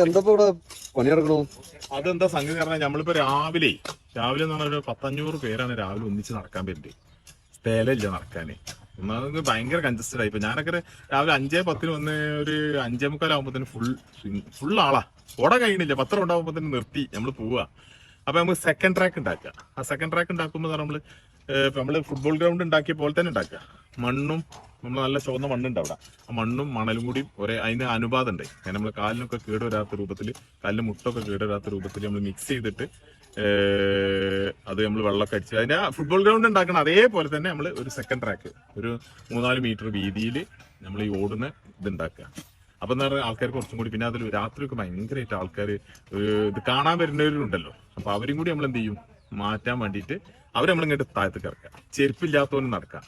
എന്താ ഇവിടെ പണിയെടുക്കണു? അതെന്താ സംഗതി പറഞ്ഞാൽ നമ്മളിപ്പോ രാവിലെ എന്ന് പറഞ്ഞാൽ ഒരു 100-500 പേരാണ് രാവിലെ ഒന്നിച്ച് നടക്കാൻ പറ്റുന്നത്. സ്ഥലമില്ല നടക്കാന്. ഒന്നാമത് ഭയങ്കര കൺജസ്റ്റഡ് ആയി. ഇപ്പൊ ഞാനൊക്കെ രാവിലെ 5:10 വന്ന് ഒരു 5:45 ഫുൾ ആളാ. ഓട കഴിയണില്ല. 10 ഉണ്ടാകുമ്പോഴത്തേന് നിർത്തി നമ്മൾ പോവുക. അപ്പൊ നമുക്ക് സെക്കൻഡ് ട്രാക്ക് ഉണ്ടാക്കുക. ആ സെക്കൻഡ് ട്രാക്ക് ഉണ്ടാക്കുമ്പോൾ നമ്മള് ഫുട്ബോൾ ഗ്രൗണ്ട് ഉണ്ടാക്കിയ പോലെ തന്നെ ഉണ്ടാക്കുക. മണ്ണും നമ്മൾ നല്ല ചുവന്ന മണ്ണുണ്ട് അവിടെ. ആ മണ്ണും മണലും കൂടി അതിന് അനുപാതം ഉണ്ട്. നമ്മൾ കാലിനൊക്കെ കേടുവരാത്ത രൂപത്തിൽ, കാലിന് മുട്ടൊക്കെ കേടുവരാത്ത രൂപത്തിൽ നമ്മൾ മിക്സ് ചെയ്തിട്ട് അത് നമ്മൾ വെള്ളമൊക്കെ അടിച്ച് അതിന്റെ ഫുട്ബോൾ ഗ്രൗണ്ട് ഉണ്ടാക്കണം. അതേപോലെ തന്നെ നമ്മൾ ഒരു സെക്കൻഡ് ട്രാക്ക് ഒരു 3-4 മീറ്റർ വീതിയിൽ നമ്മൾ ഈ ഓടുന്ന ഇത് ഉണ്ടാക്കുക. അപ്പൊ എന്താ പറയുക, ആൾക്കാർ കുറച്ചും കൂടി, പിന്നെ അതിൽ രാത്രിയൊക്കെ ഭയങ്കരമായിട്ട് ആൾക്കാർ ഇത് കാണാൻ വരുന്നവരുണ്ടല്ലോ. അപ്പൊ അവരും കൂടി നമ്മൾ എന്ത് ചെയ്യും, മാറ്റാൻ വേണ്ടിയിട്ട് അവർ നമ്മളിങ്ങോട്ട് താഴത്തേക്ക് ഇറക്കുക. ചെരുപ്പില്ലാത്തവനും നടക്കാം.